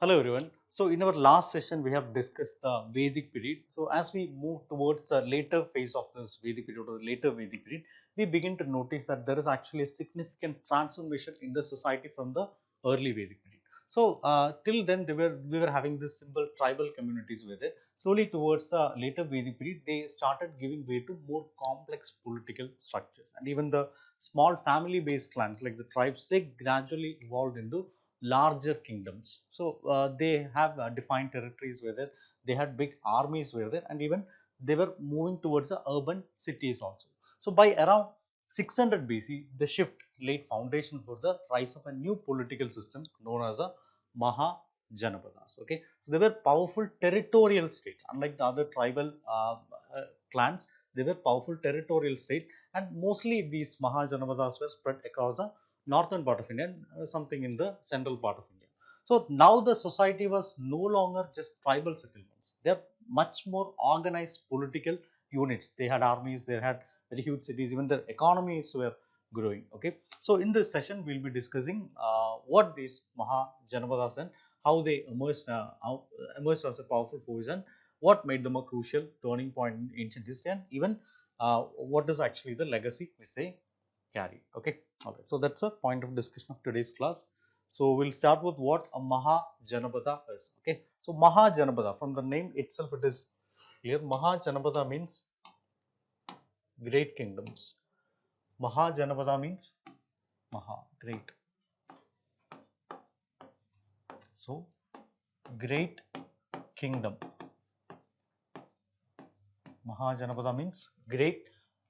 Hello everyone. So in our last session we have discussed the Vedic period. So as we move towards the later phase of this Vedic period or the later Vedic period, we begin to notice that there is actually a significant transformation in the society from the early Vedic period. So till then we were having this simple tribal communities with it. Slowly towards the later Vedic period, they started giving way to more complex political structures, and even the small family based clans like the tribes, they gradually evolved into larger kingdoms. So they have defined territories with it. They had big armies with it, and even they were moving towards the urban cities also. So by around 600 BC, the shift laid foundation for the rise of a new political system known as a Mahajanapadas. Okay, so they were powerful territorial states, unlike the other tribal clans. They were powerful territorial state, and mostly these Mahajanapadas were spread across the northern part of India and something in the central part of India. So now the society was no longer just tribal settlements. They are much more organized political units. They had armies, they had very huge cities, even their economies were growing. Okay, so in this session we'll be discussing what these Mahajanapadas and how they emerged as a powerful force, and what made them a crucial turning point in ancient history, and even what is actually the legacy which they carry. Okay, all right. So that's a point of discussion of today's class. So we'll start with what a Mahajanapada is. Okay, so Mahajanapada, from the name itself, it is clear. Mahajanapada means great kingdoms. Mahajanapada means Maha, great. So great kingdom. Mahajanapada means great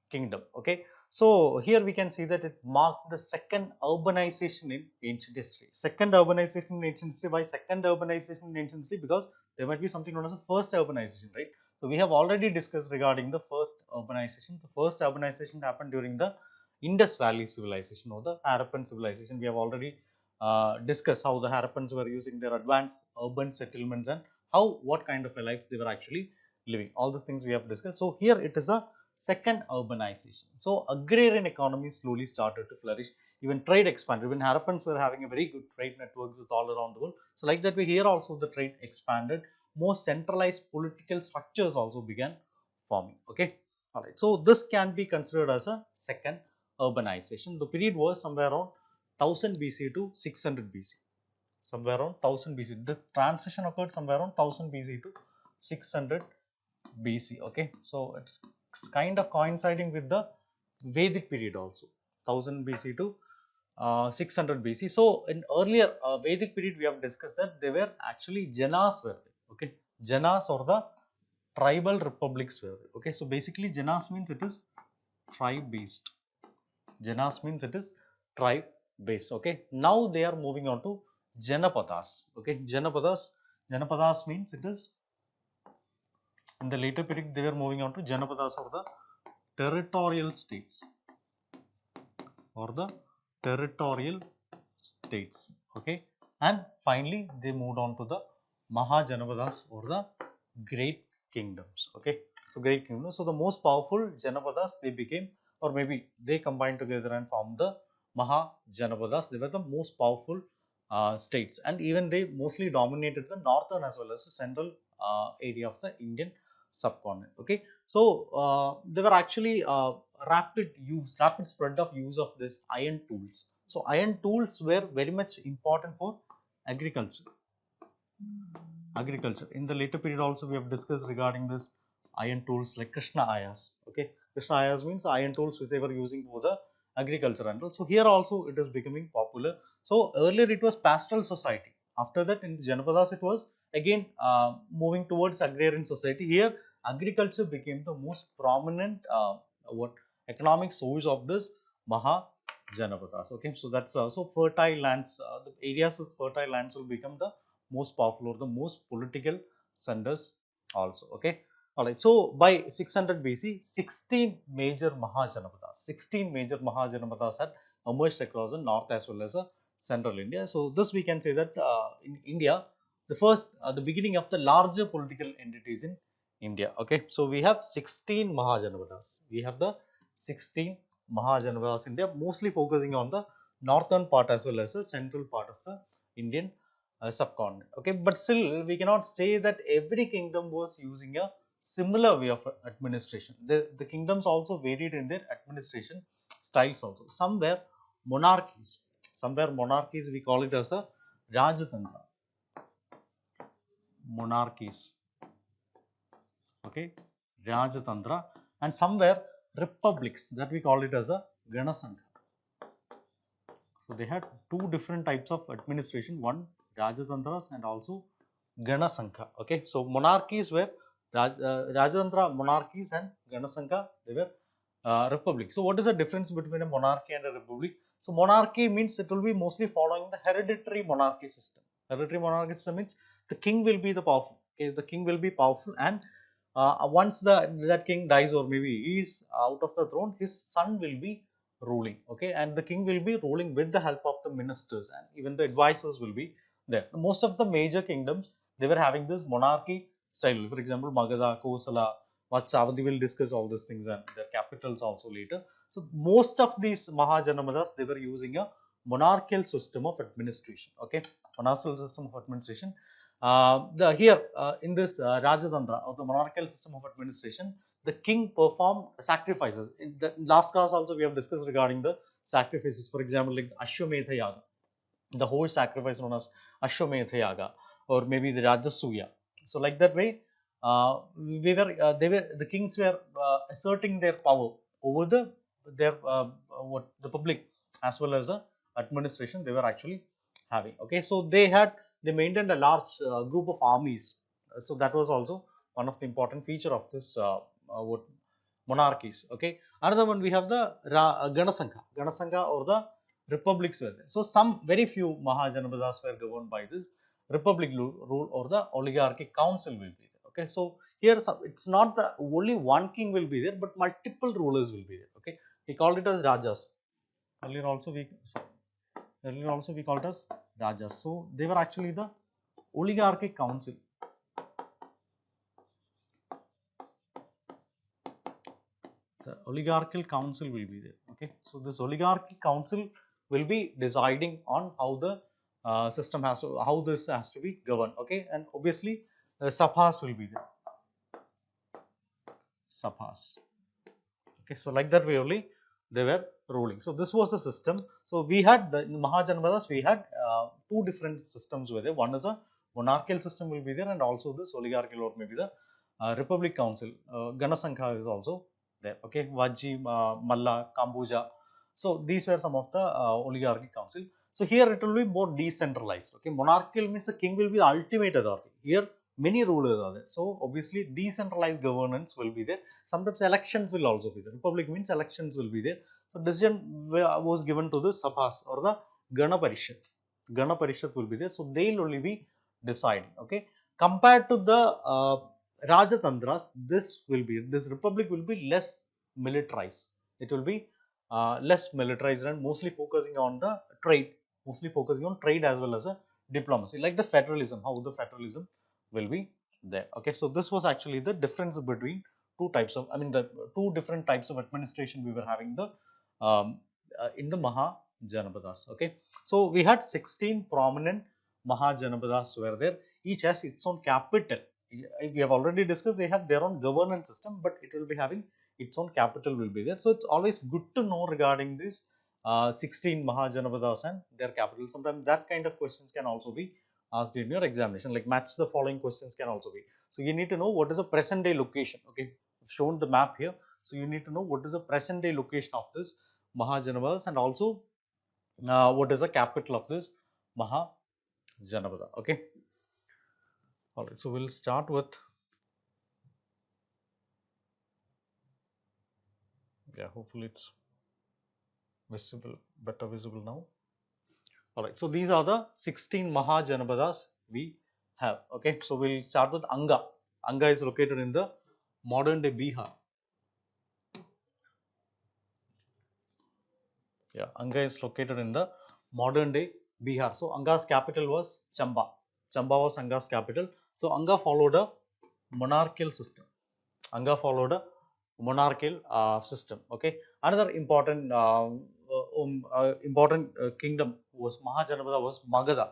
kingdom. Okay, so here we can see that it marked the second urbanization in ancient history. Second urbanization in ancient history. Why second urbanization in ancient history? Because there might be something known as the first urbanization, right? So we have already discussed regarding the first urbanization. The first urbanization happened during the Indus Valley civilization or the Harappan civilization. We have already discussed how the Harappans were using their advanced urban settlements, and how what kind of a life they were actually living. All these things we have discussed. So here it is a second urbanization. So agrarian economy slowly started to flourish. Even trade expanded. Even Harappans were having a very good trade networks with all around the world. So like that, we here also the trade expanded. More centralized political structures also began forming. Okay, all right. So this can be considered as a second urbanization. The period was somewhere around 1000 BC to 600 BC. Somewhere around 1000 BC. The transition occurred somewhere around 1000 BC to 600 BC. Okay, so it's kind of coinciding with the Vedic period also, 1000 BC to 600 BC. So in earlier Vedic period, we have discussed that they were actually Janas were there. Okay, Janas or the tribal republics were there. Okay, so basically Janas means it is tribe based. Janas means it is tribe based. Okay, now they are moving on to Janapadas. Okay, Janapadas means it is in the later period, they were moving on to Janapadas or the territorial states or the territorial states. Okay, and finally they moved on to the Mahajanapadas or the great kingdoms. Okay, so great kingdoms. So the most powerful Janapadas, they became, or maybe they combined together and formed the Mahajanapadas. They were the most powerful states, and even they mostly dominated the northern as well as the central area of the Indian subcontinent. Okay, so there were actually rapid spread of use of this iron tools. So iron tools were very much important for agriculture. In the later period also we have discussed regarding this iron tools like Krishna Ayas. Okay, Krishna Ayas means iron tools which they were using for the agriculture and all. So here also it is becoming popular. So earlier it was pastoral society. After that in the Janapadas it was again moving towards agrarian society. Here agriculture became the most prominent what economic source of this Mahajanapadas. Okay, so that's so fertile lands. The areas with fertile lands will become the most powerful or the most political centers also. Okay, all right. So by 600 BC, 16 major Mahajanapadas had emerged across the north as well as central India. So this we can say that in India, the beginning of the larger political entities in India. Okay, so we have 16 Mahajanapadas. We have the 16 Mahajanapadas in India, mostly focusing on the northern part as well as the central part of the Indian subcontinent. Okay, but still we cannot say that every kingdom was using a similar way of administration. The kingdoms also varied in their administration styles also. Some were monarchies. Some were monarchies. We call it as a Rajatantra. Monarchies. Okay, Rajatantra, and some were republics, that we call it as a Ganasangha. So they had two different types of administration, one Rajatantras and also Ganasangha. Okay, so monarchies were Rajatantra monarchies and Ganasangha, they were republics. So what is the difference between a monarchy and a republic? So monarchy means it will be mostly following the hereditary monarchy system. Hereditary monarchy system means the king will be the powerful. Okay, the king will be powerful, and once that king dies or maybe he is out of the throne, his son will be ruling. Okay, and the king will be ruling with the help of the ministers, and even the advisors will be there. Most of the major kingdoms, they were having this monarchy style. For example, Magadha, Kosala, Vajji, we will discuss all these things and their capitals also later. So most of these Mahajanapadas, they were using a monarchical system of administration. Okay, monarchical system of administration. Here in this Rajatantra, or the monarchical system of administration, the king performed sacrifices. In the last class also we have discussed regarding the sacrifices. For example, like Ashwamedha Yaga, the whole sacrifice known as Ashwamedha Yaga, or maybe the Rajasuya. So like that way, the kings were asserting their power over the public as well as the administration they were actually having. Okay, so they maintained a large group of armies. So that was also one of the important feature of this what monarchies. Okay, another one we have the Ganasangha or the republics were there. So some very few Mahajanapadas were governed by this republic rule or the oligarchic council will be there. Okay, so here it's not the only one king will be there, but multiple rulers will be there. Okay, he called it as Rajas. Earlier also we called it as Rajas. So they were actually the oligarchic council. The oligarchical council will be there. Okay, so this oligarchic council will be deciding on how the system how this has to be governed. Okay, and obviously sabhas will be there. Sabhas. Okay, so like that way only they were ruling. So this was the system. So we had the in Mahajanapadas, we had two different systems were there. One is a monarchical system will be there, and also this oligarchical or maybe the republic council. Ganasangha is also there. Okay, Vajji, Malla, Kambuja. So these were some of the oligarchic council. So here it will be more decentralized. Okay, monarchical means the king will be the ultimate authority. Here many rulers are there. So obviously decentralized governance will be there. Sometimes elections will also be there. Republic means elections will be there. So decision was given to the Sabhas or the Gana Parishad. Gana Parishad will be there. So they will only be deciding. Okay. Compared to the Rajatantras, this republic will be less militarized. It will be less militarized and mostly focusing on the trade, mostly focusing on trade as well as a diplomacy, like the federalism, how the federalism will be there. Okay, so this was actually the difference between the two different types of administration we were having in the Mahajanapadas. Okay, so we had 16 prominent Mahajanapadas were there. Each has its own capital. We have already discussed they have their own governance system, but it will be having its own capital will be there. So it's always good to know regarding this 16 Mahajanapadas and their capital. Sometimes that kind of questions can also be asked in your examination, like match the following questions can also be. So you need to know what is the present day location. Okay, I've shown the map here. So you need to know what is the present day location of this Mahajanapadas, and also what is the capital of this Mahajanapada. Okay, all right. So we'll start with hopefully it's visible, better visible now. All right, so these are the 16 Mahajanapadas we have. Okay, so we'll start with Anga. Anga is located in the modern day Bihar. Yeah, Anga is located in the modern day Bihar. So Anga's capital was Chamba. Chamba was Anga's capital. So Anga followed a monarchical system. Anga followed a monarchical system. Okay. Another important kingdom was Mahajanapada was Magadha.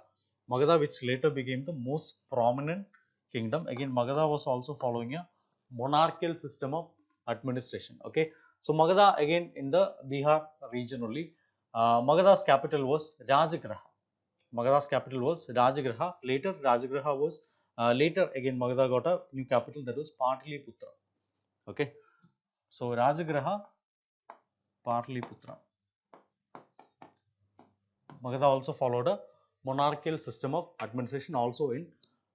Magadha, which later became the most prominent kingdom. Again, Magadha was also following a monarchical system of administration. Okay, so Magadha again in the Bihar region only. Magadha's capital was Rajagriha. Magadha's capital was Rajagriha. Later again Magadha got a new capital, that was Pataliputra. Okay, so Rajagriha, Pataliputra. Magadha also followed a monarchical system of administration also in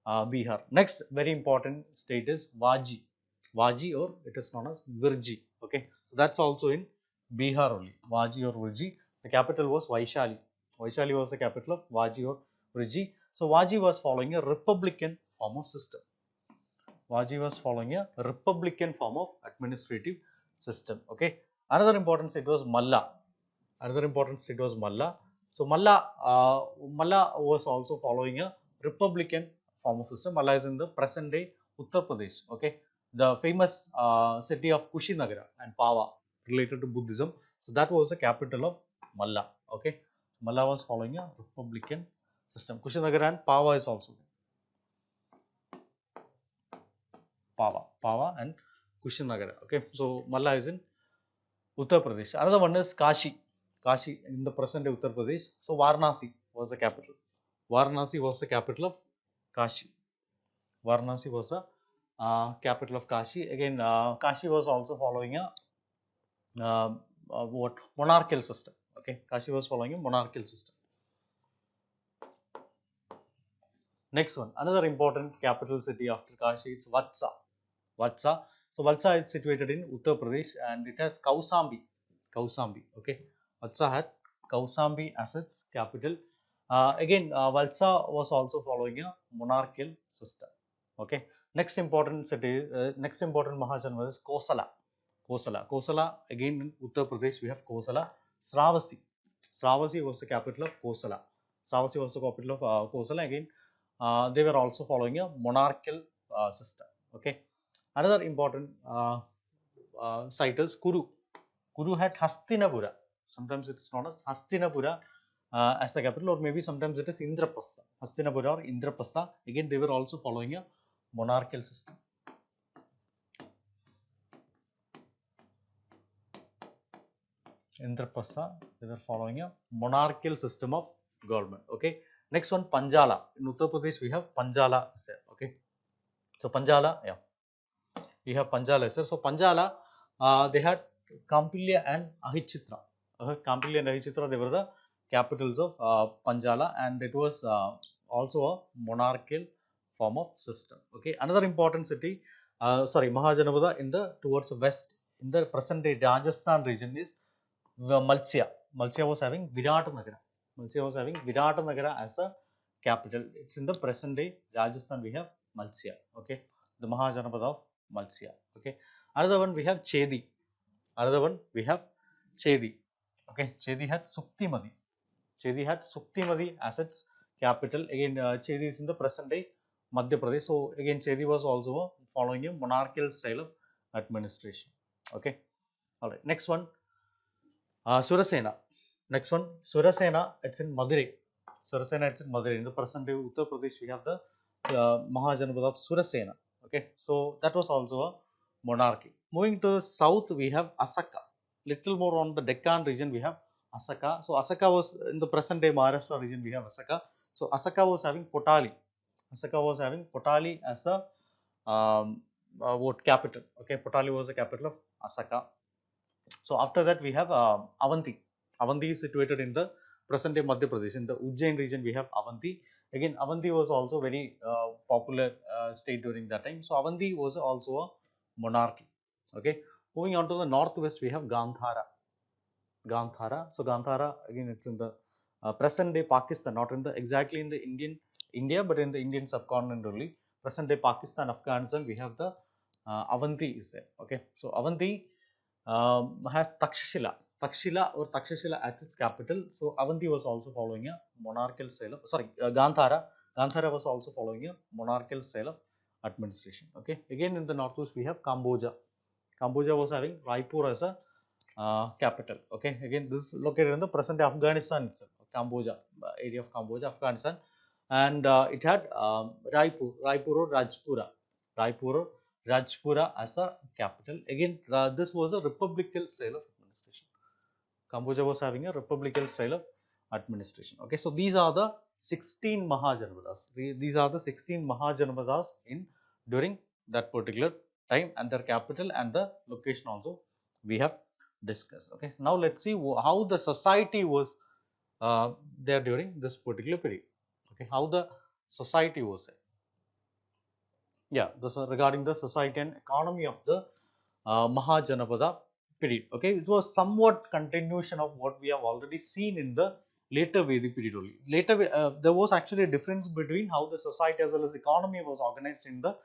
Bihar. Next very important state is Vajji. Vajji, or it is known as Virji. Okay, so that's also in Bihar only. Vajji or Virji. The capital was Vaishali. Vaishali was the capital of Vajji or Virji. So Vajji was following a republican form of system. Vajji was following a republican form of administrative system. Okay, another important state was Malla. Another important state was Malla. So Malla was also following a republican form of system. Malla is in the present day Uttar Pradesh. Okay, the famous city of Kushinagara and Pava related to Buddhism. So that was the capital of Malla. Okay, Malla was following a republican system. Kushinagara and Pava is also Pava and Kushinagara. Okay, so Malla is in Uttar Pradesh. Another one is Kashi. Kashi in the present day Uttar Pradesh. So Varanasi was the capital. Varanasi was the capital of Kashi. Varanasi was the capital of Kashi. Again, Kashi was also following a what monarchical system. Okay, Kashi was following a monarchical system. Next one, another important capital city after Kashi, it's Vatsa. Vatsa. So Vatsa is situated in Uttar Pradesh and it has Kausambi. Kausambi. Okay, Vatsa had Kausambi as its capital. Vatsa was also following a monarchical system. Okay. Next important city, next important Mahajanapadas is Kosala. Kosala. Kosala, again in Uttar Pradesh we have Kosala. Sravasi. Sravasi was the capital of Kosala. Sravasi was the capital of Kosala. Again, they were also following a monarchical system. Okay. Another important site is Kuru. Kuru had Hastinapura. Sometimes it is known as Hastinapura as the capital, or maybe sometimes it is Indraprastha. Hastinapura or Indraprastha. Again, they were also following a monarchical system. Indraprastha, they were following a monarchical system of government. Okay. Next one, Panjala. In Uttar Pradesh, we have Panjala. Okay. So Panjala, yeah, we have Panjala. So Panjala, they had Kampilya and Ahichitra. Kampilya and Ahichitra, they were the capitals of Panjala, and it was also a monarchical form of system. Okay, another important city, Mahajanapada in the towards the west, in the present day Rajasthan region is Malsya. Malsya was having Viratnagara. Malsya was having Viratnagara as the capital. It's in the present day Rajasthan. We have Malsya. Okay, the Mahajanapada of Malsya. Okay, another one we have Chedi. Another one we have Chedi. Okay, Chedi had Suktimadi. Chedi had Suktimadi as its capital. Again, Chedi is in the present day Madhya Pradesh. So again, Chedi was also following a monarchical style of administration. Okay, all right. Next one, Surasena. Next one, Surasena. It's in Madurai. Surasena, it's in Madurai. In the present day Uttar Pradesh, we have the Mahajanapada of Surasena. Okay, so that was also a monarchy. Moving to the south, we have Asaka. Little more on the Deccan region, we have Asaka. So Asaka was in the present day Maharashtra region, we have Asaka. So Asaka was having Potali. Asaka was having Potali as the what capital. Okay, Potali was the capital of Asaka. So after that we have Avanti. Avanti is situated in the present day Madhya Pradesh. In the Ujjain region we have Avanti. Again, Avanti was also very popular state during that time. So Avanti was also a monarchy. Okay. Moving on to the northwest, we have Gandhara. Gandhara. So Gandhara, again, it's in the present day Pakistan, not in the exactly in the India, but in the Indian subcontinent only. Present day Pakistan, Afghanistan, we have the Avanti is there. Okay. So Avanti has Takshashila. Takshila or Takshashila as its capital. So Avanti was also following a monarchical style of, Gandhara. Gandhara was also following a monarchical style of administration. Okay. Again, in the northwest, we have Cambodia. Cambodia was having Raipur as a capital. Okay. Again, this is located in the present day Afghanistan itself. Cambodia, area of Cambodia, Afghanistan. and it had Raipur or Rajpura as a capital. Again, this was a republican style of administration. Cambodia was having a republican style of administration. Okay, so these are the 16 Mahajanapadas. These are the 16 Mahajanapadas in during that particular time, and their capital and the location also we have discussed. Okay, now let's see how the society was there during this particular period. Okay, how the society was there. Yeah, this is regarding the society and economy of the Mahajanapada period. Okay, it was somewhat continuation of what we have already seen in the later Vedic period only. Later, there was actually a difference between how the society as well as economy was organized in the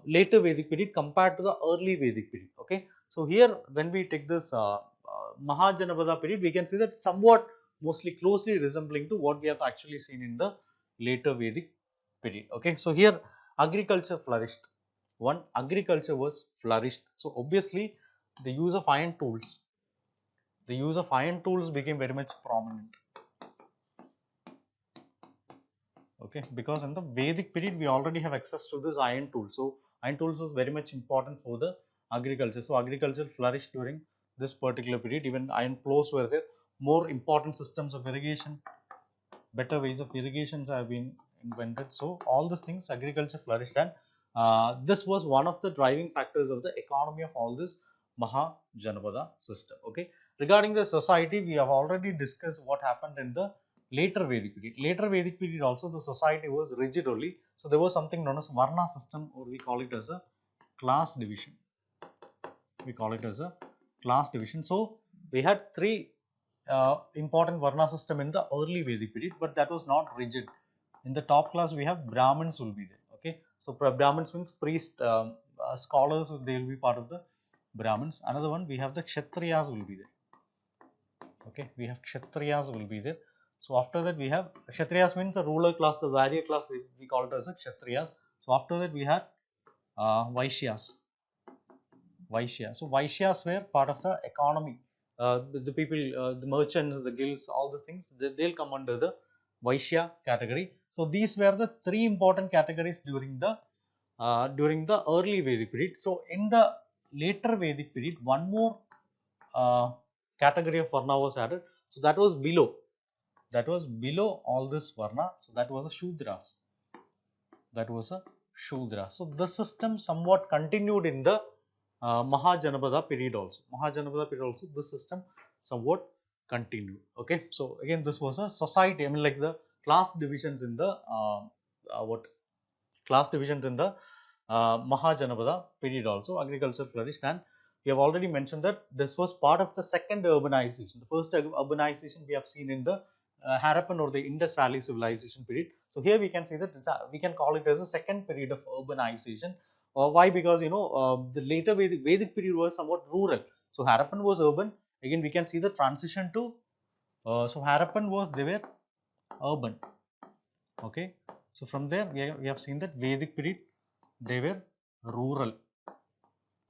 later Vedic period compared to the early Vedic period. Okay, so here when we take this Mahajanapada period, we can see that somewhat mostly closely resembling to what we have actually seen in the later Vedic period. Okay, so here agriculture flourished. One, agriculture was flourished. So obviously the use of iron tools became very much prominent. Okay, because in the Vedic period we already have access to this iron tool. So iron tools was very much important for the agriculture. So agriculture flourished during this particular period. Even iron plows were there. More important systems of irrigation, better ways of irrigations have been invented. So all these things, agriculture flourished, and this was one of the driving factors of the economy of all this Mahajanapada system. Okay, regarding the society, we have already discussed what happened in the later Vedic period. Later Vedic period also the society was rigid only. So there was something known as Varna system, or we call it as a class division. We call it as a class division. So we had three important Varna system in the early Vedic period, but that was not rigid. In the top class, we have Brahmins will be there. Okay, so Brahmins means priest, scholars. They will be part of the Brahmins. Another one, we have the Kshatriyas will be there. Okay, we have Kshatriyas will be there. So after that, we have Kshatriyas means the ruler class, the warrior class. We call it as a Kshatriyas. So after that, we had Vaishyas. So Vaishyas were part of the economy. The people, the merchants, the guilds, all these things, they'll come under the Vaishya category. So these were the three important categories during the early Vedic period. So in the later Vedic period, one more uh, category of Varna was added. So that was below. That was below all this Varna. So that was a Shudras. That was a Shudra. So the system somewhat continued in the Mahajanapada period also. Mahajanapada period also, this system somewhat continued. Okay, so again, this was a society. I mean, like the class divisions in the what class divisions in the Mahajanapada period also. Agriculture flourished, and we have already mentioned that this was part of the second urbanization. The first urbanization we have seen in the Harappan or the Indus Valley civilization period. So here we can see that we can call it as a second period of urbanization. Why? Because the later Vedic period was somewhat rural. So Harappan was urban. Again, we can see the transition to so Harappan was, they were urban. Okay, so from there we have seen that Vedic period they were rural,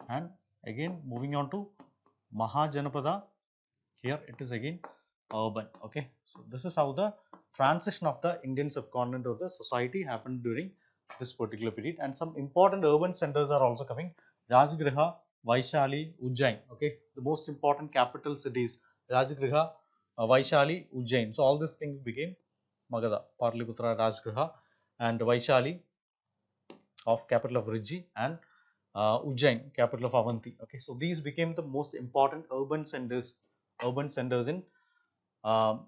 and again moving on to Mahajanapada, here it is again urban. Okay, so this is how the transition of the Indian subcontinent or the society happened during this particular period, and some important urban centers are also coming: Rajgriha, Vaishali, Ujjain. Okay, the most important capital cities: Rajgriha, Vaishali, Ujjain. So all these things became Magadha, Pataliputra, Rajgriha, and Vaishali of capital of Vajji, and Ujjain, capital of Avanti. Okay, so these became the most important urban centers um,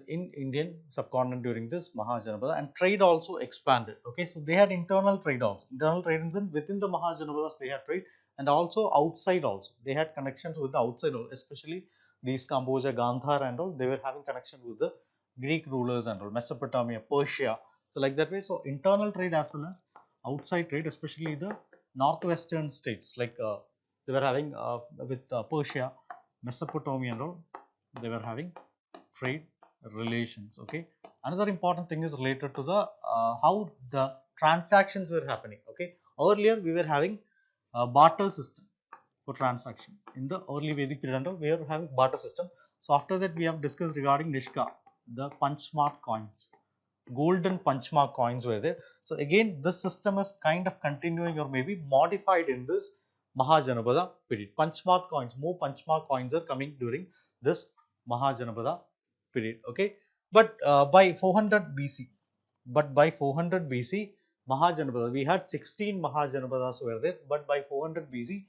in Indian subcontinent during this Mahajanapada, and trade also expanded. Okay, so they had internal trade also. Internal trade within the Mahajanapadas they had trade, and also outside also. They had connections with the outside, especially these Cambodia, Gandhar and all. They were having connection with the Greek rulers and all, Mesopotamia, Persia. So like that way, so internal trade as well as outside trade, especially the northwestern states, like they were having with Persia, Mesopotamia and all, they were having trade relations. Okay, another important thing is related to the how the transactions were happening. Okay, earlier we were having a barter system for transaction. In the early Vedic period, we are having barter system. So after that, we have discussed regarding Nishka, the punch smart coins. golden punchmark coins were there. So again, this system is kind of continuing or maybe modified in this Mahajanapada period. Punchmark coins, more punchmark coins are coming during this Mahajanapada period. Okay, but by 400 BC, Mahajanapada, we had 16 Mahajanapadas were there, but by 400 BC,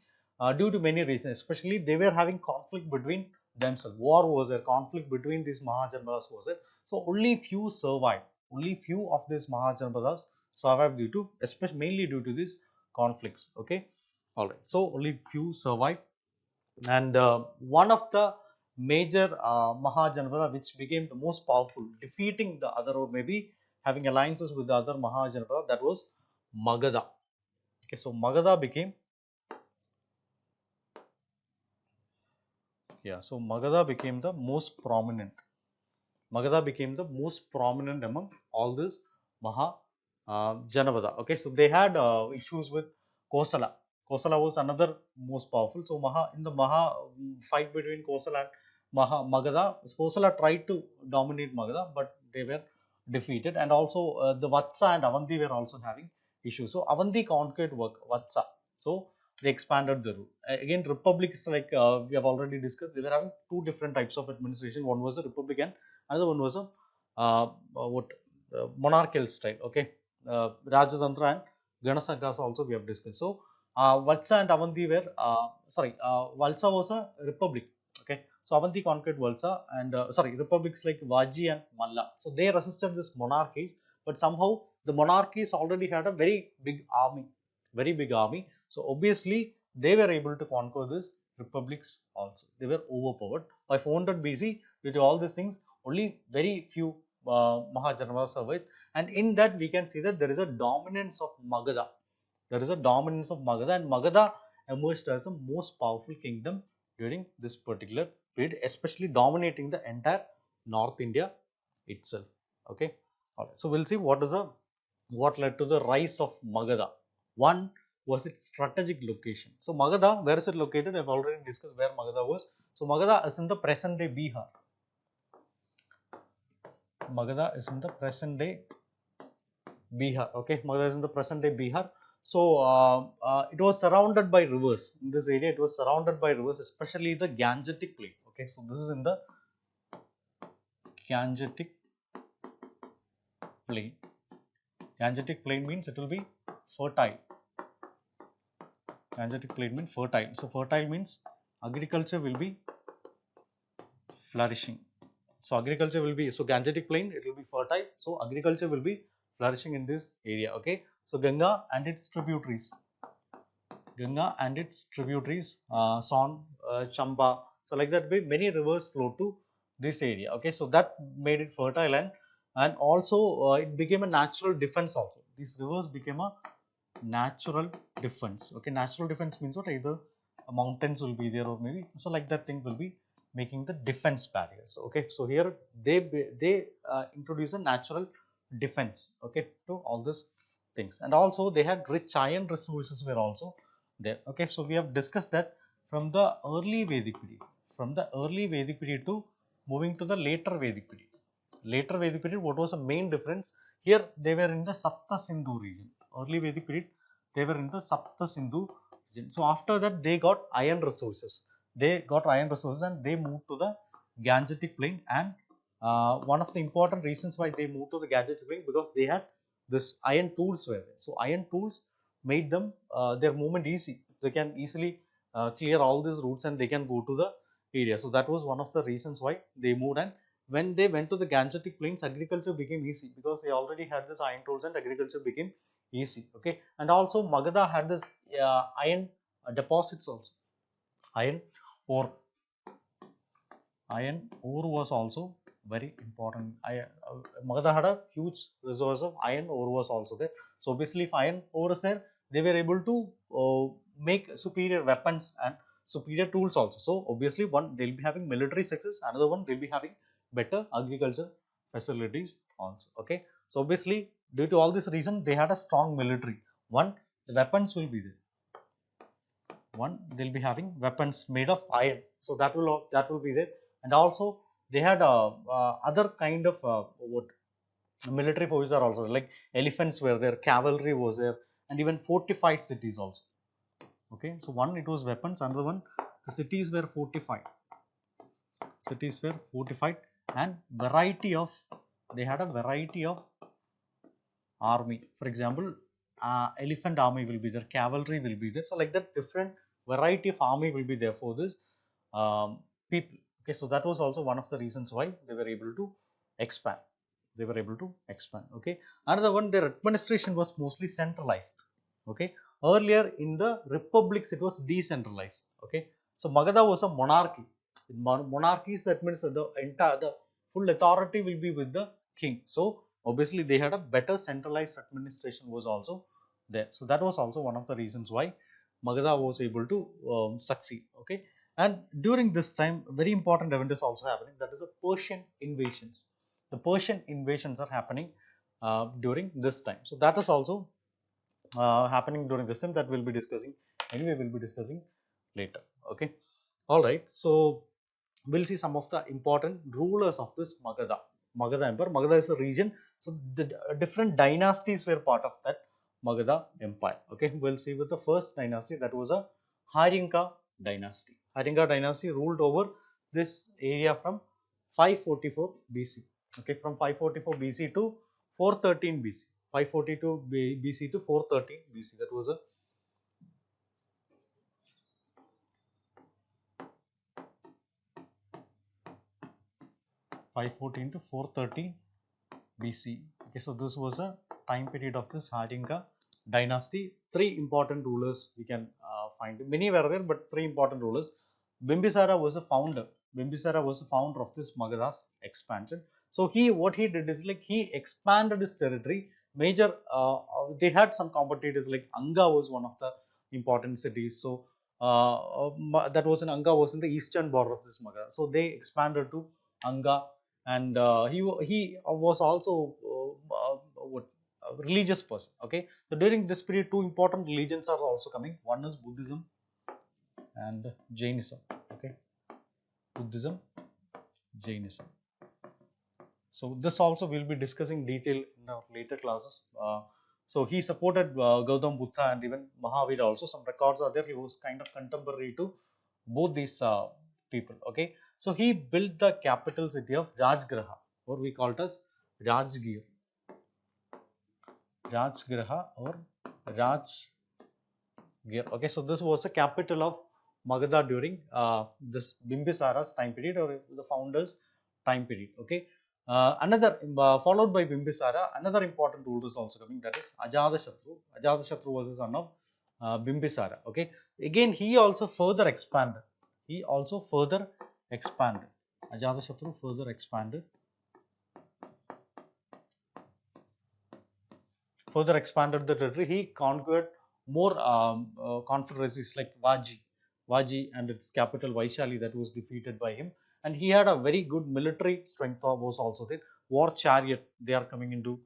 due to many reasons, especially they were having conflict between themselves. War was there, conflict between these Mahajanapadas was there. So only few survived. Only few of these Mahajanapadas survived due to, especially mainly due to these conflicts. Okay, all right. So only few survived, and one of the major Mahajanapada which became the most powerful, defeating the other or maybe having alliances with the other Mahajanapada, that was Magadha. Okay, so Magadha became, so Magadha became the most prominent. Magadha became the most prominent among all this Mahajanapada. Okay, so they had issues with Kosala. Kosala was another most powerful. So in the fight between Kosala and Magadha, Kosala tried to dominate Magadha, but they were defeated. And also the Vatsa and Avanti were also having issues. So Avanti conquered Vatsa. So they expanded the rule. Again, republics, like we have already discussed, they were having two different types of administration. One was a republic and another one was a what monarchical style. Okay, Rajatantra and Ganasanghas also we have discussed. So Vatsa and Avanti were Valsa was a republic. Okay, so Avanti conquered Valsa, and republics like Vajji and Malla. So they resisted this monarchies, but somehow the monarchies already had a very big army, very big army. So obviously they were able to conquer this republics also. They were overpowered by 400 BC. Due to all these things, only very few Mahajanapadas survived, and in that we can see that there is a dominance of Magadha. There is a dominance of Magadha, and Magadha emerged as the most powerful kingdom during this particular period, especially dominating the entire North India itself. Okay, all right. So we'll see what led to the rise of Magadha. One was its strategic location. So Magadha, where is it located? I've already discussed where Magadha was. So Magadha is in the present day Bihar. Magadha is in the present day Bihar. Okay, Magadha is in the present day Bihar. So it was surrounded by rivers. In this area, it was surrounded by rivers, especially the Gangetic plain. Okay, so this is in the Gangetic plain. Gangetic plain means it will be fertile. Gangetic plain means fertile. So fertile means agriculture will be flourishing. So agriculture will be, so Gangetic plain, it will be fertile. So agriculture will be flourishing in this area. Okay, so Ganga and its tributaries. Son, Chamba. So like that way, many rivers flow to this area. Okay, so that made it fertile, and also it became a natural defense also. These rivers became a natural defense. Okay, natural defense means what? Either mountains will be there or maybe, so like that thing will be making the defense barriers. Okay, so here they introduce a natural defense, okay, to all these things. And also they had rich iron resources were also there. Okay, so we have discussed that from the early Vedic period, to moving to the later Vedic period. Later Vedic period, what was the main difference? Here they were in the Sapta Sindhu region. Early Vedic period, they were in the Sapta Sindhu region. So after that, they got iron resources. And they moved to the Gangetic plain. And one of the important reasons why they moved to the Gangetic plain, because they had this iron tools were there. So iron tools made them their movement easy. They can easily clear all these routes and they can go to the area. So that was one of the reasons why they moved. And when they went to the Gangetic plains, agriculture became easy because they already had this iron tools and agriculture became easy. Okay, and also Magadha had this iron deposits also. Iron ore, iron ore was also very important. Magadha had a huge resource of iron ore was also there. So obviously, if iron ore is there, they were able to make superior weapons and superior tools also. So obviously, one they'll be having military success, another one they'll be having better agriculture facilities also. Okay, so obviously, due to all this reason, they had a strong military. One, the weapons will be there. One, they'll be having weapons made of iron, so that will be there. And also they had other kind of wood. military forces are also like elephants were there, cavalry was there, and even fortified cities also. Okay, so one it was weapons, another one the cities were fortified. Cities were fortified and variety of they had a variety of army. For example, elephant army will be there, cavalry will be there. So like that, different variety of army will be there for this people. Okay, so that was also one of the reasons why they were able to expand. They were able to expand. Okay, another one, their administration was mostly centralized. Okay, earlier in the republics it was decentralized. Okay, so Magadha was a monarchy. In monarchies, that means the full authority will be with the king. So obviously they had a better centralized administration was also there. So that was also one of the reasons why Magadha was able to succeed. Okay, and during this time, very important event is also happening. That is the Persian invasions. The Persian invasions are happening during this time. So that is also happening during this time, that we'll be discussing. Anyway, we'll be discussing later. Okay, all right. So we'll see some of the important rulers of this Magadha. Magadha Empire. Magadha is a region. So the different dynasties were part of that Magadha Empire. Okay, we'll see with the first dynasty, that was a Haringa dynasty. Haringa dynasty ruled over this area from 544 BC. Okay, from 544 BC to 413 BC. 542 BC to 413 BC. That was a 514 to 430 BC. Okay, so this was a time period of this Haringa dynasty. Three important rulers we can find. Many were there, but three important rulers. Bimbisara was a founder. Bimbisara was the founder of this Magadha's expansion. So what he did is like he expanded his territory. Major, they had some competitors like Anga was one of the important cities. So that was in Anga was in the eastern border of this Magadha. So they expanded to Anga, and he was also what religious person. Okay, so during this period, two important religions are also coming. One is Buddhism and Jainism. Okay, Buddhism, Jainism. So this also we'll be discussing detail in our later classes. So he supported Gautam Buddha and even Mahavira also. Some records are there. He was kind of contemporary to both these people. Okay, so he built the capital city of Rajgraha, or we call it as Rajgir. Rajgraha or Rajgir. Okay, so this was the capital of Magadha during this Bimbisara's time period, or the founders' time period. Okay, another followed by Bimbisara, another important ruler is also coming. That is Ajatashatru. Ajatashatru was the son of Bimbisara. Okay, again he also further expanded. He also further expanded. Ajatashatru further expanded. Further expanded the territory. He conquered more confederacies like Vajji. Vajji and its capital Vaishali, that was defeated by him. And he had a very good military strength was also there. War chariot, they are coming into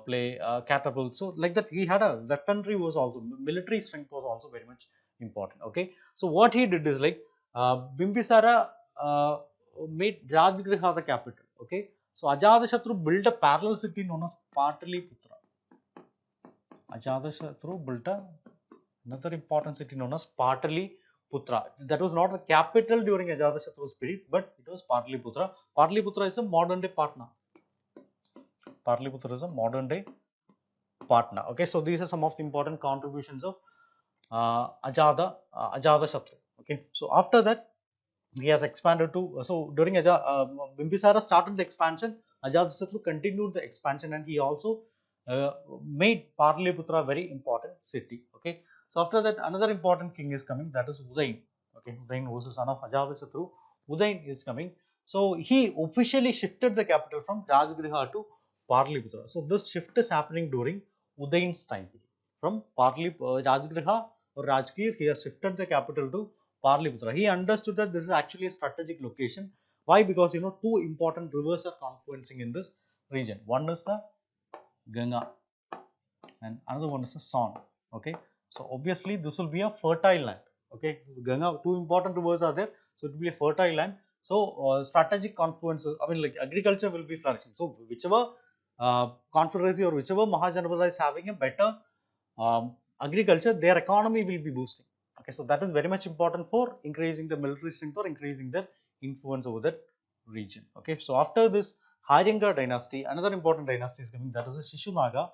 play, catapults. So like that, he had a weaponry was also, military strength was also very much important. Okay, so what he did is like Bimbisara made Rajgriha the capital. Okay, so Ajatashatru built a parallel city known as Pataliputra. Ajatashatru built another important city known as Pataliputra. That was not the capital during Ajatashatru's period, but it was Pataliputra. Pataliputra is a modern day Patna. Pataliputra is a modern day Patna. Okay, so these are some of the important contributions of Ajatashatru. Okay, so after that, he has expanded to, so during Bimbisara started the expansion, Ajatashatru continued the expansion, and he also made Pataliputra a very important city. Okay, so after that, another important king is coming, that is Udayin. Okay, Udayin was the son of Ajatashatru. Udayin is coming. So he officially shifted the capital from Rajgriha to Pataliputra. So this shift is happening during Udayin's time period. From Rajgriha or Rajgir, he has shifted the capital to Pataliputra. He understood that this is actually a strategic location. Why? Because two important rivers are confluencing in this region. One is the Ganga and another one is the Son. Okay, so obviously this will be a fertile land. Okay, Ganga, two important rivers are there, so it will be a fertile land. So strategic confluence, I mean like agriculture will be flourishing. So whichever confederacy or whichever Mahajanapada is having a better agriculture, their economy will be boosting. Okay, so that is very much important for increasing the military strength or increasing their influence over that region. Okay, so after this Haringa dynasty, another important dynasty is coming, that is the Shishunaga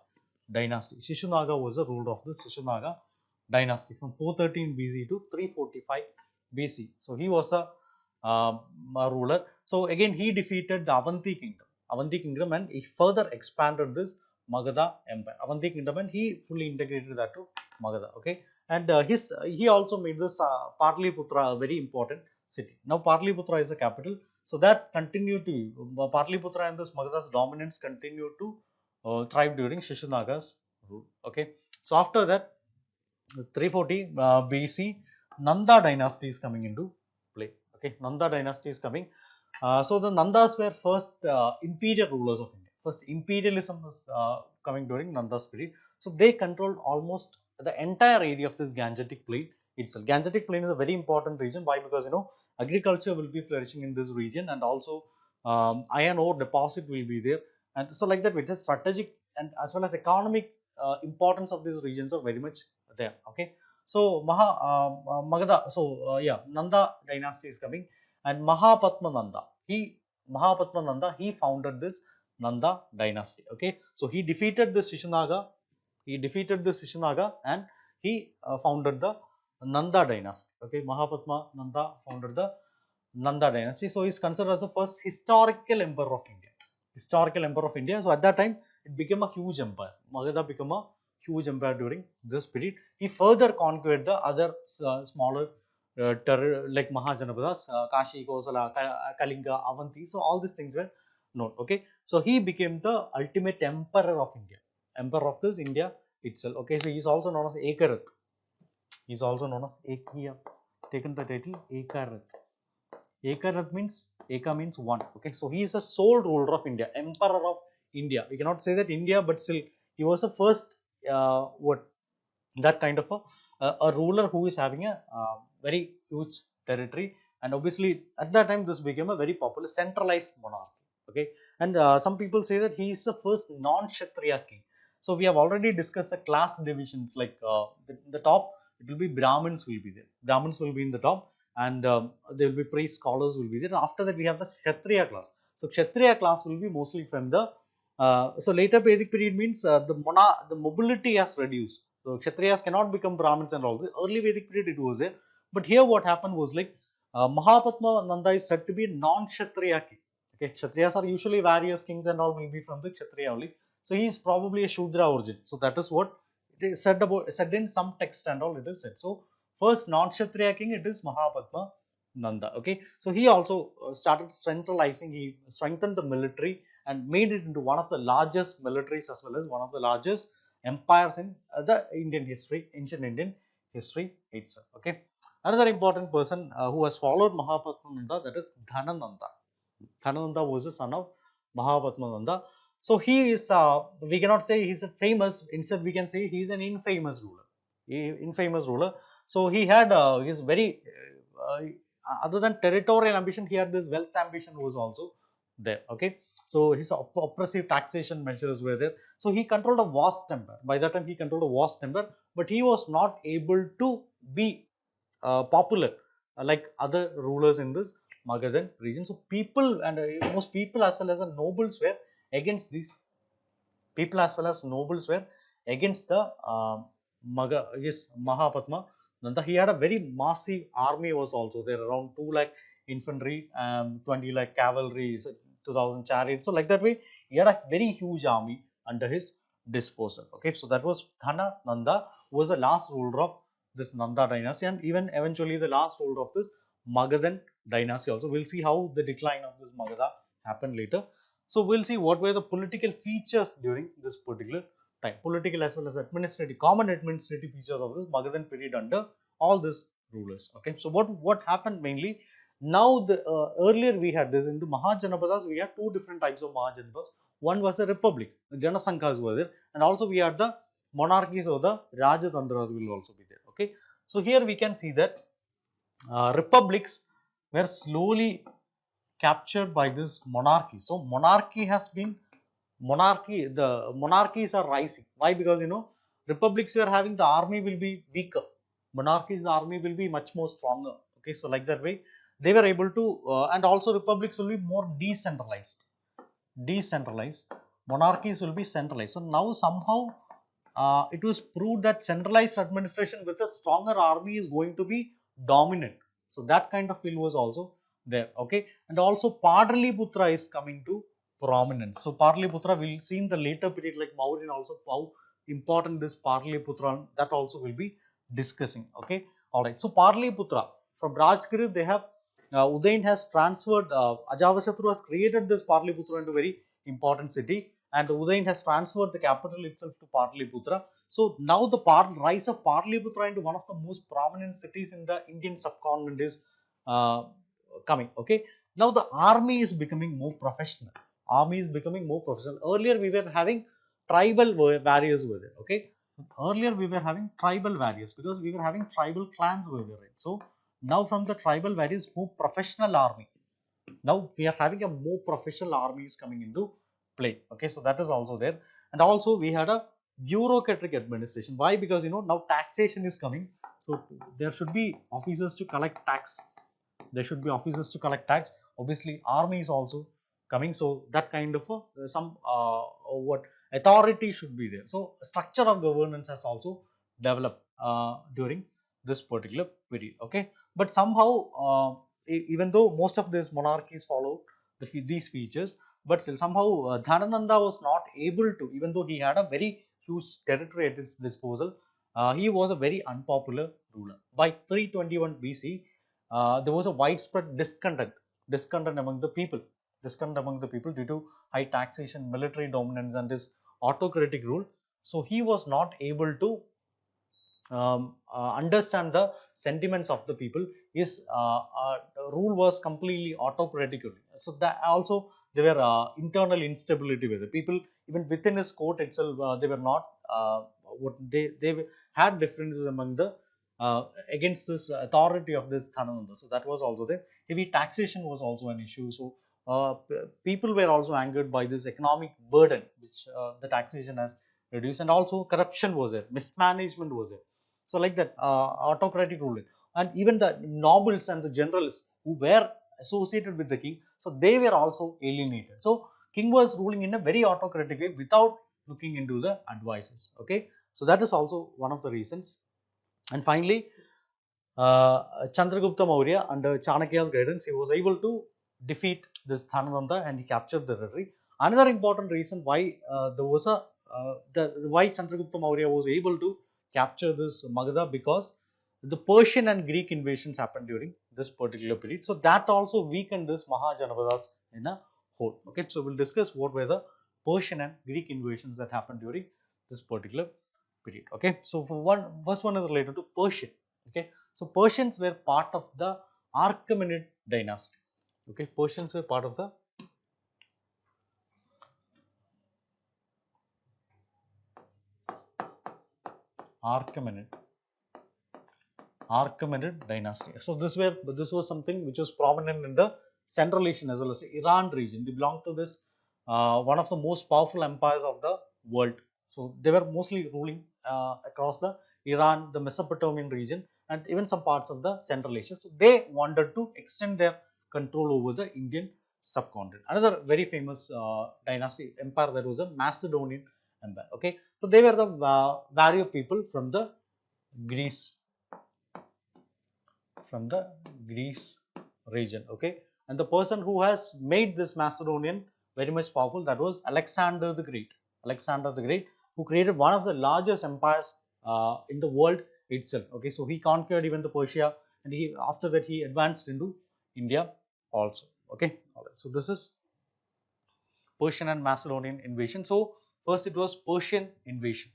dynasty. Shishunaga was the ruler of the Shishunaga dynasty from 413 BC to 345 BC. So he was a ruler. So again, he defeated the Avanti kingdom, and he further expanded this Magadha empire, Avanti kingdom, and he fully integrated that to Magadha. Okay, and he also made this Patliputra a very important city. Now Patliputra is the capital, so that continued to Patliputra and this Magadha's dominance continued to thrive during Shishanaga's rule. Okay, so after that 340 BC, Nanda dynasty is coming into play. Okay, Nanda dynasty is coming. So the Nandas were first imperial rulers of India. First imperialism was coming during Nanda's period. So they controlled almost the entire area of this Gangetic plain itself. Gangetic plain is a very important region. Why? Because agriculture will be flourishing in this region, and also iron ore deposit will be there, and so like that, which is strategic and as well as economic importance of these regions are very much there. Okay, so Magadha. So yeah, Nanda dynasty is coming, and Mahapadmananda, he founded this Nanda dynasty. Okay, so he defeated the Shishunaga. He defeated the Shishunaga, and he founded the Nanda dynasty. Okay, Mahapadmananda founded the Nanda dynasty. So he is considered as the first historical emperor of India. Historical emperor of India. So at that time, it became a huge empire. Magadha became a huge empire during this period. He further conquered the other smaller like Mahajanapadas, Kashi, Kosala, Kalinga, Avanti. So all these things were known. Okay, so he became the ultimate emperor of India, emperor of this India itself. Okay, so he is also known as Ekarath. He is also known as He have taken the title Ekarath. Ekarath means Eka means one. Okay, so he is a sole ruler of India, emperor of India. We cannot say that India, but still he was the first what that kind of a ruler who is having a very huge territory, and obviously at that time this became a very popular centralized monarchy. Okay, and some people say that he is the first non-Kshatriya king. So we have already discussed the class divisions, like the top, it will be Brahmins will be there. Brahmins will be in the top, and there will be priest scholars will be there. After that we have the Kshatriya class. So Kshatriya class will be mostly from the so later Vedic period means the mobility has reduced. So Kshatriyas cannot become Brahmins and all this. Early Vedic period it was there. But here what happened was like Mahapadma Nanda is said to be a non-Kshatriya king. Okay, Kshatriyas are usually various kings and all will be from the Kshatriya only. So he is probably a Shudra origin. So that is what it is said in some text and all it is said. So first non-Kshatriya king it is Mahapadma Nanda. Okay, so he also started centralizing. He strengthened the military and made it into one of the largest militaries as well as one of the largest empires in the Indian history, ancient Indian history itself. Okay, another important person who has followed Mahapadmananda, that is Dhanananda. Dhanananda was the son of Mahapadmananda. So he is, we cannot say he's a famous, instead we can say he is an infamous ruler. Infamous ruler. So he had his very, other than territorial ambition, he had this wealth ambition was also there. Okay, so his oppressive taxation measures were there. So he controlled a vast empire. By that time, he controlled a vast empire, but he was not able to be popular like other rulers in this Magadhan region. So people and most people as well as the nobles were against this. People as well as nobles were against the Mahapadma Nanda. He had a very massive army was also there, around 2 lakh infantry, 20 lakh cavalry, 2000 chariots. So like that way, he had a very huge army under his disposal. Okay, so that was Dhana Nanda, who was the last ruler of this Nanda dynasty, and even eventually the last ruler of this Magadhan dynasty also. We'll see how the decline of this Magadha happened later. So we'll see what were the political features during this particular time. Political as well as administrative, common administrative features of this Magadhan period under all these rulers. Okay, so what happened mainly? Now the earlier we had this in the Mahajanapadas, we had two different types of Mahajanapadas. One was a republic, the Janasanghas were there, and also we had the monarchies or the Rajatandras will also be there. Okay, so here we can see that republics were slowly captured by this monarchy. So monarchy has been the monarchies are rising. Why? Because republics were having, the army will be weaker. Monarchies, the army will be much more stronger. Okay, so like that way they were able to, and also republics will be more decentralized. Decentralized, monarchies will be centralized. So now somehow it was proved that centralized administration with a stronger army is going to be dominant. So that kind of feel was also there. Okay, and also Pataliputra is coming to prominence. So Pataliputra, we'll see in the later period like Mauryan also how important this Pataliputra, that also will be discussing. Okay, all right. So Pataliputra, from Rajgir they have, Udayan has transferred, Ajatashatru has created this Pataliputra into very important city, and Udayan has transferred the capital itself to Pataliputra. So now the rise of Pataliputra into one of the most prominent cities in the Indian subcontinent is uh, coming. Okay, now the army is becoming more professional. Army is becoming more professional. Earlier we were having tribal warriors were there. Okay, earlier we were having tribal warriors because we were having tribal clans were there. Right? So now from the tribal warriors, more professional army. Now we are having a more professional army is coming into play. Okay, so that is also there, and also we had a bureaucratic administration. Why? Because now taxation is coming, so there should be officers to collect tax. There should be officers to collect tax. Obviously, army is also coming, so that kind of some what authority should be there. So structure of governance has also developed during this particular period. Okay, but somehow even though most of these monarchies followed these features, but still somehow Dhanananda was not able to, even though he had a very huge territory at his disposal, he was a very unpopular ruler. By 321 BC, there was a widespread discontent among the people, due to high taxation, military dominance, and his autocratic rule. So he was not able to understand the sentiments of the people. His rule was completely autocratic. So that also there were internal instability with the people. Even within his court itself, they were not what they had differences among the against this authority of this Thanananda. So that was also there. Heavy taxation was also an issue. So people were also angered by this economic burden which the taxation has reduced, and also corruption was there, mismanagement was there. So like that, autocratic rule, and even the nobles and the generals who were associated with the king, so they were also alienated. So king was ruling in a very autocratic way without looking into the advices. Okay, so that is also one of the reasons. And finally, Chandragupta Maurya, under Chanakya's guidance, he was able to defeat this Dhanananda and he captured the territory. Another important reason why there was a why Chandragupta Maurya was able to capture this Magadha, because the Persian and Greek invasions happened during this particular period. So that also weakened this Mahajanapadas in a whole. Okay, so we'll discuss what were the Persian and Greek invasions that happened during this particular period. Okay, so for first one is related to Persian. Okay, so Persians were part of the Achaemenid dynasty. Okay, Persians were part of the Achaemenid dynasty. So this was something which was prominent in the Central Asian as well as the Iran region. They belonged to this one of the most powerful empires of the world. So they were mostly ruling across the Iran, the Mesopotamian region, and even some parts of the Central Asia. So they wanted to extend their control over the Indian subcontinent. Another very famous dynasty empire, that was a Macedonian empire. Okay, so they were the warrior people from the Greece, Greece region. Okay, and the person who has made this Macedonian very much powerful, that was Alexander the Great. Alexander the Great, who created one of the largest empires in the world itself. Okay, so he conquered even the Persia, and he after that he advanced into India also. Okay, all right. So this is Persian and Macedonian invasion. So first it was Persian invasion.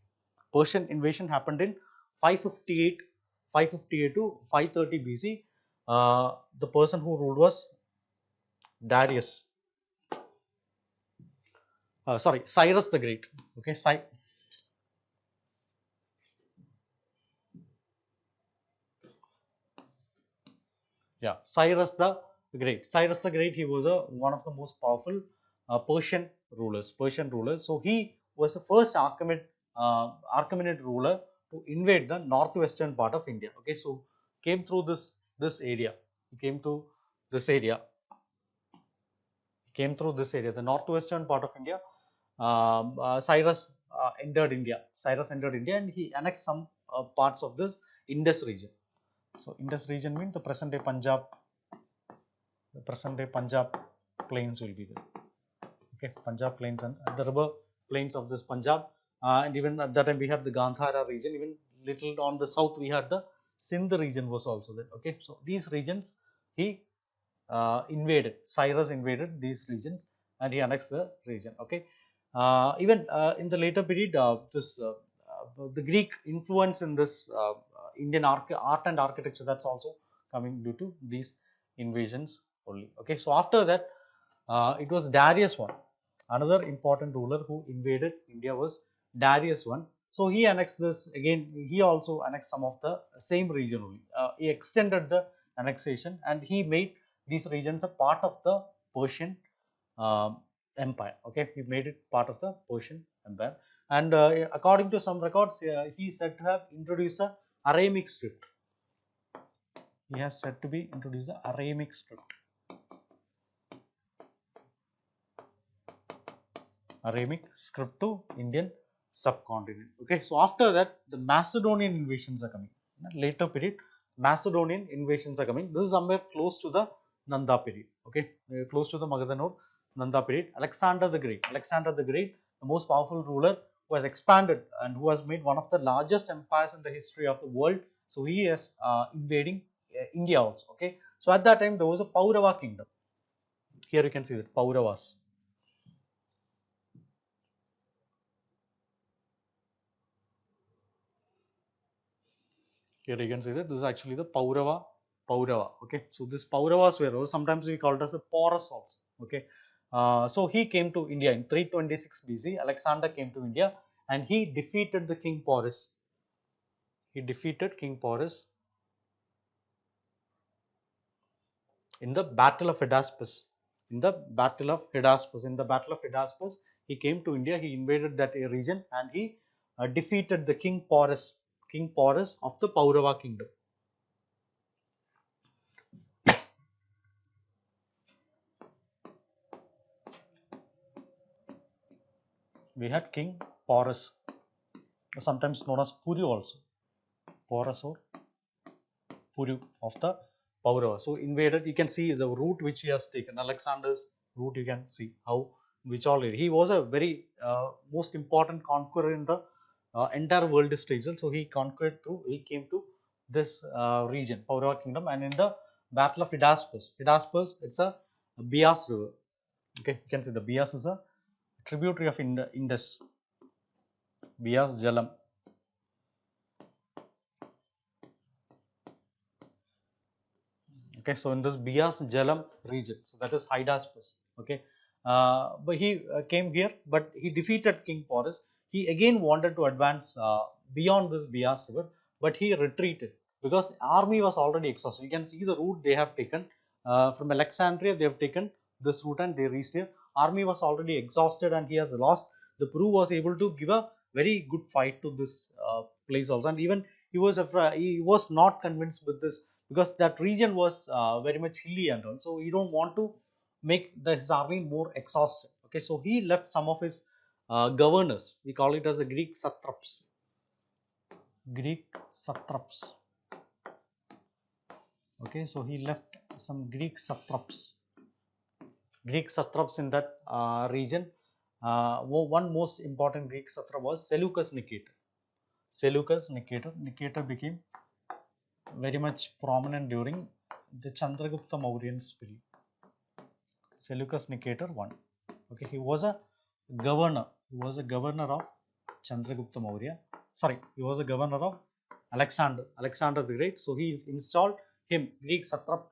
Persian invasion happened in 558, 558 to 530 BC. The person who ruled was Darius. Sorry, Cyrus the Great. Okay, yeah, Cyrus the Great. Cyrus the Great. He was one of the most powerful Persian rulers, Persian rulers. So he was the first Achaemenid ruler to invade the northwestern part of India. Okay, so came through this area. He came to this area. Came through this area, the northwestern part of India. Cyrus entered India. Cyrus entered India, and he annexed some parts of this Indus region. So Indus region means the present day Punjab. The present day Punjab plains will be there. Okay, Punjab plains and the river plains of this Punjab, and even at that time we had the Gandhara region. Even little on the south we had the Sindh region was also there. Okay, so these regions he invaded. Cyrus invaded these regions and he annexed the region. Okay, even in the later period, the Greek influence in this Indian art and architecture, that's also coming due to these invasions only. Okay, so after that, it was Darius I. Another important ruler who invaded India was Darius I. So he annexed this again. He also annexed some of the same region only. He extended the annexation and he made these regions a part of the Persian Empire. Okay, he made it part of the Persian Empire. And according to some records, he is said to have introduced the Aramaic script. He has said to be introduced the Aramaic script. Aramaic script to Indian subcontinent. Okay, so after that, the Macedonian invasions are coming. Later period, Macedonian invasions are coming. This is somewhere close to the Nanda period. Okay, close to the Magadha Nanda period. Alexander the Great. Alexander the Great, the most powerful ruler who has expanded and who has made one of the largest empires in the history of the world. So he is invading India also. Okay, so at that time there was a Paurava kingdom. Here you can see that Pauravas. Here you can see that this is actually the Paurava. Okay, so this Pauravas were, sometimes we call it as a porous also. Okay, so he came to India in 326 BC. Alexander came to India and he defeated the King Porus. He defeated King Porus in the Battle of Hydaspes. In the Battle of Hydaspes, he came to India. He invaded that region and he defeated the King Porus of the Paurava kingdom. We had King Porus, sometimes known as Puru also. Porus or Puru of the Paurava. So invaded, you can see the route which he has taken. Alexander's route, you can see how which already he was a very most important conqueror in the entire world history. So he conquered through, he came to this region, Paurava kingdom, and in the Battle of Hydaspes. Hydaspes, it's a Bias river. Okay, you can see the Bias is a tributary of Indus. Bias Jalam. Okay, so in this Bias Jalam region, so that is Hydaspes. Okay, but he came here, but he defeated King Porus. He again wanted to advance beyond this Bias river, but he retreated because army was already exhausted. You can see the route they have taken from Alexandria. They have taken this route and they reached here. Army was already exhausted and he has lost. The Puru was able to give a very good fight to this place also, and even he was not convinced with this because that region was very much hilly and all. So you don't want to make his army more exhausted. Okay, so he left some of his governors. We call it as the Greek satraps. Greek satraps. Okay, so he left some Greek satraps. Greek satraps in that region. One most important Greek satrap was Seleucus Nicator. Seleucus Nicator. Nicator became very much prominent during the Chandragupta Mauryan's period. Seleucus Nicator I. Okay, he was a governor. He was a governor of Chandragupta Maurya. Sorry, he was a governor of Alexander the Great. So he installed him, Greek satrap,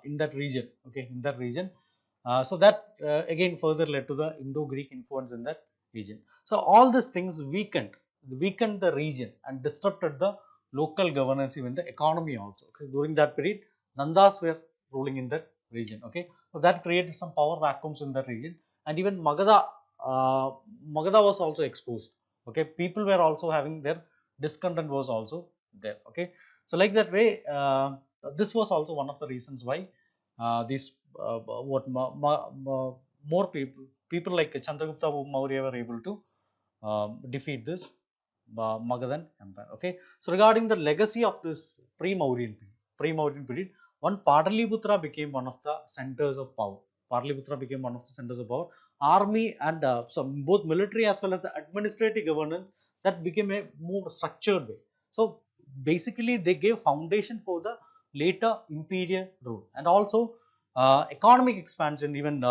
in that region. Okay, in that region. So that again further led to the Indo-Greek influence in that region. So all these things weakened the region and disrupted the local governance, even the economy also. Okay, during that period, Nandas were ruling in that region. Okay, so that created some power vacuums in that region, and even Magadha Magadha was also exposed. Okay, people were also having their discontent was also there. Okay, so like that way, this was also one of the reasons why these what more people like Chandragupta Maurya were able to defeat this Magadhan Empire. Okay, so regarding the legacy of this pre-Mauryan period, one Pataliputra became one of the centers of power. Pataliputra became one of the centers of power. Army and some both military as well as the administrative governance that became a more structured way. So basically, they gave foundation for the later imperial rule, and also economic expansion. Even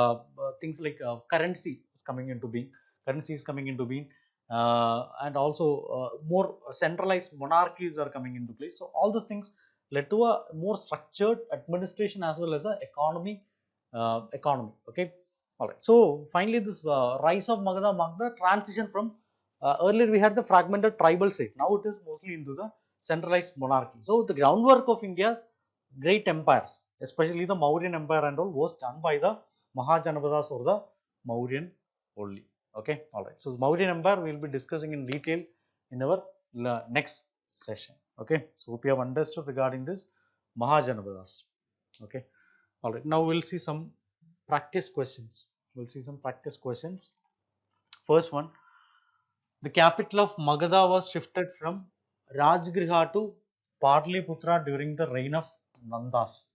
things like currency is coming into being. Currency is coming into being and also more centralized monarchies are coming into place. So all these things led to a more structured administration as well as a economy. Okay, all right. So finally, this rise of Magadha marked the transition from earlier we had the fragmented tribal state. Now it is mostly into the centralized monarchy. So the groundwork of India's great empires, especially the Mauryan Empire and all, was done by the Mahajanapadas or the Mauryan only. Okay, all right. So Mauryan Empire we will be discussing in detail in our next session. Okay, so hope you have understood regarding this Mahajanapadas. Okay, all right. Now we'll see some practice questions. We'll see some practice questions. First one, the capital of Magadha was shifted from Rajgriha to Patliputra during the reign of Nandas.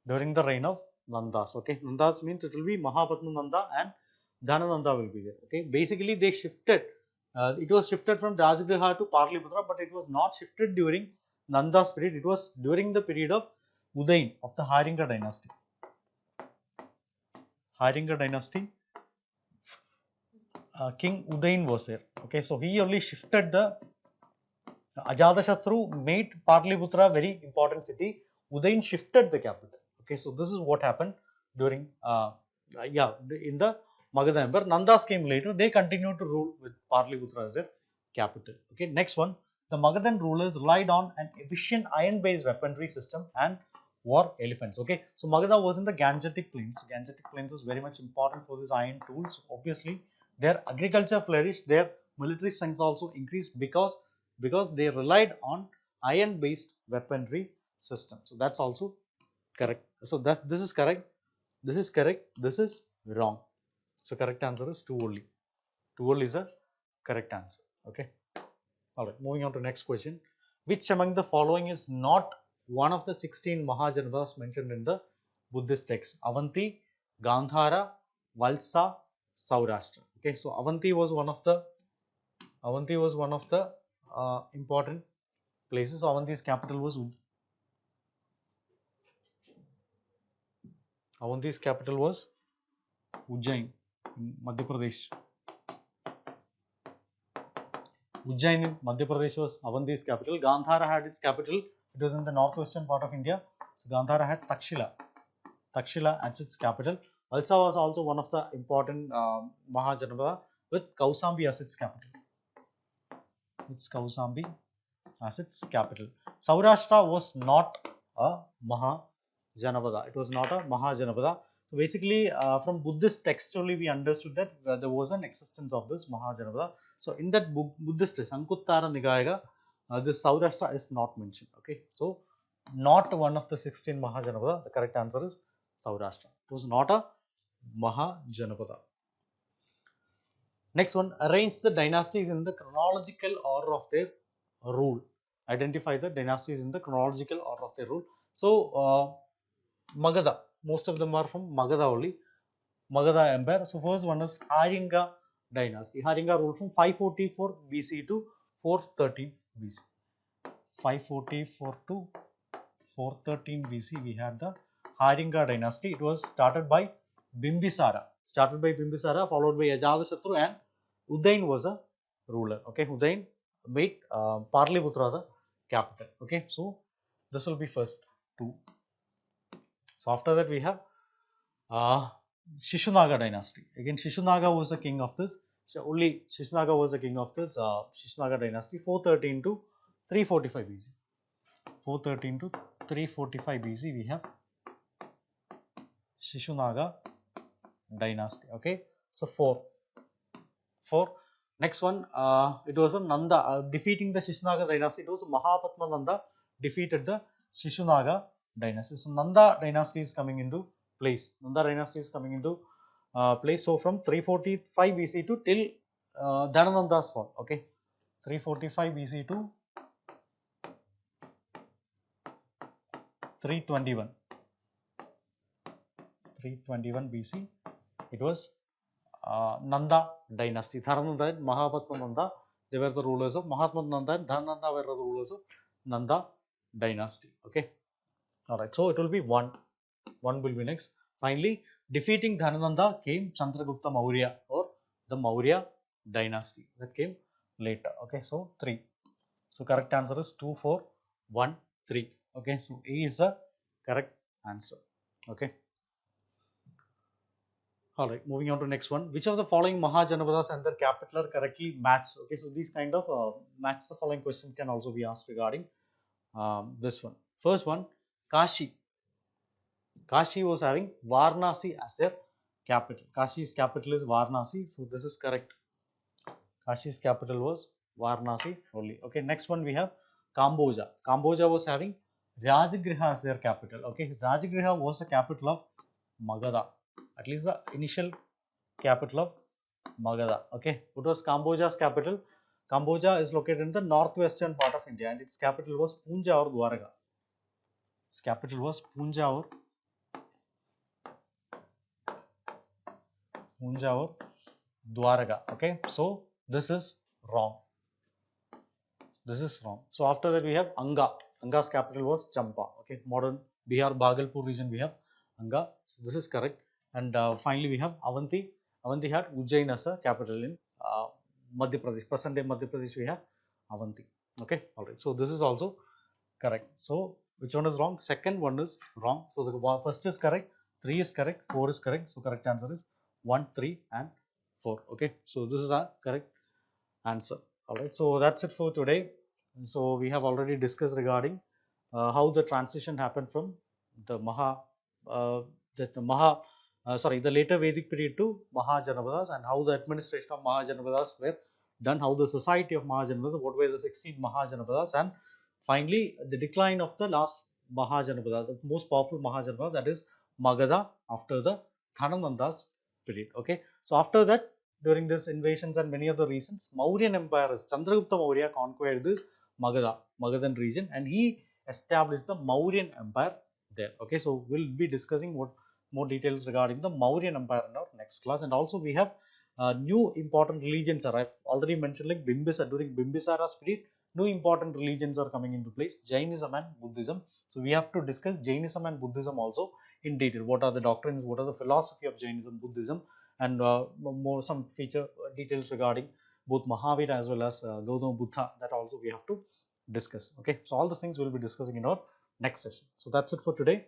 During the reign of Nandas. Okay, Nandas means it will be Mahapadma Nanda and Dhanananda will be there. Okay, basically they shifted. It was shifted from Rajgriha to Patliputra, but it was not shifted during Nanda's period. It was during the period of Udain of the Haringa dynasty. Haringa dynasty, King Udain was there. Okay, so he only shifted the Ajatashatru made Patliputra a very important city. Udain shifted the capital. Okay, so this is what happened during in the Magadha Empire. Nandas came later. They continued to rule with Patliputra as their capital. Okay, next one. The Magadhan rulers relied on an efficient iron-based weaponry system and war elephants. Okay, so Magadha was in the Gangetic Plains. Gangetic Plains is very much important for these iron tools. Obviously, their agriculture flourished. Their military strength also increased because they relied on iron based weaponry system. So that's also correct. So this is correct, this is correct, this is wrong. So correct answer is 2 only. 2 only is a correct answer. Okay, all right, moving on to next question. Which among the following is not one of the 16 Mahajanapadas mentioned in the Buddhist text? Avanti, Gandhara, Valsa, Saurashtra. Okay, so Avanti was one of the important places. Avanti's capital was Ujjain in Madhya Pradesh. Ujjain in Madhya Pradesh was Avanti's capital. Gandhara had its capital. It was in the northwestern part of India. So Gandhara had Takshila as its capital. Valsa was also one of the important Mahajanapada with Kausambi as its capital. Saurashtra was not a Mahajanapada. It was not a Mahajanapada. So basically, from Buddhist text only we understood that there was an existence of this Mahajanapada. So in that Buddhist text, Ankuttara Nikaya, this Saurashtra is not mentioned. Okay, so not one of the 16 Mahajanapada. The correct answer is Saurashtra. It was not a Mahajanapada. Next one, arrange the dynasties in the chronological order of their rule. Identify the dynasties in the chronological order of their rule. So, Magadha, most of them are from Magadha only. Magadha Empire. So, first one is Haringa dynasty. Haringa ruled from 544 BC to 413 BC. 544 to 413 BC, we had the Haringa dynasty. It was started by Bimbisara. Followed by Ajatashatru, and Udain was a ruler. Okay, Udain made Patliputra the capital. Okay, so this will be first 2. So after that we have Shishunaga dynasty. Again, Shishunaga was the king of this. So only Shishunaga was the king of this Shishunaga dynasty. 413 to 345 BC. 413 to 345 BC, we have Shishunaga dynasty. Okay, so 4. 4. Next one, it was a Nanda defeating the Shishunaga dynasty. It was Mahapadma Nanda defeated the Shishunaga dynasty. So Nanda dynasty is coming into place. Nanda dynasty is coming into place. So from 345 BC to till Dhanananda's fall. Okay, 345 BC to 321. 321 BC. It was Nanda dynasty. Dhanananda and Mahapadma Nanda, they were the rulers of Mahatma Nanda, and Dhanananda were the rulers of Nanda dynasty. Okay. Alright. So it will be 1. 1 will be next. Finally, defeating Dhanananda came Chandragupta Maurya or the Maurya dynasty. That came later. Okay. So 3. So correct answer is 2, 4, 1, 3. Okay. So A is the correct answer. Okay. Alright, moving on to next one. Which of the following Mahajanapadas and their capital are correctly matched? Okay, so these kind of match the following question can also be asked regarding this one. First one, Kashi. Kashi was having Varanasi as their capital. Kashi's capital is Varanasi, so this is correct. Kashi's capital was Varanasi only. Okay, next one we have Kamboja. Kamboja was having Rajagriha as their capital. Okay, Rajagriha was the capital of Magadha. At least the initial capital of Magadha. Okay, what was Kamboja's capital? Kamboja is located in the northwestern part of India and its capital was Punja or Dwaraka. Its capital was Punja or Dwaraka. Okay, so this is wrong. This is wrong. So after that we have Anga. Anga's capital was Champa. Okay, modern Bihar Bhagalpur region we have Anga. So this is correct. And finally we have Avanti. Avanti had Ujjain as a capital in Madhya Pradesh. Present day Madhya Pradesh we have Avanti. Okay, all right. So this is also correct. So which one is wrong? Second one is wrong. So the first is correct, 3 is correct, 4 is correct. So correct answer is 1, 3 and 4. Okay, so this is our correct answer. All right. So that's it for today. So we have already discussed regarding how the transition happened from the the later Vedic period to Mahajanapadas, and how the administration of Mahajanapadas were done, how the society of Mahajanapadas, what were the 16 Mahajanapadas, and finally the decline of the last Mahajanapada, the most powerful Mahajanapada, that is Magadha, after the Dhanananda's period. Okay, so after that, during this invasions and many other reasons, Mauryan Empire, Chandragupta Maurya conquered this Magadhan region, and he established the Mauryan Empire there. Okay, so we'll be discussing what more details regarding the Mauryan Empire in our next class. And also we have new important religions are, I've already mentioned, like Bimbisara. During Bimbisara's period, new important religions are coming into place, Jainism and Buddhism. So we have to discuss Jainism and Buddhism also in detail. What are the doctrines, what are the philosophy of Jainism, Buddhism, and more some feature details regarding both Mahavira as well as Gautama Buddha, that also we have to discuss. Okay, so all these things we'll be discussing in our next session. So that's it for today.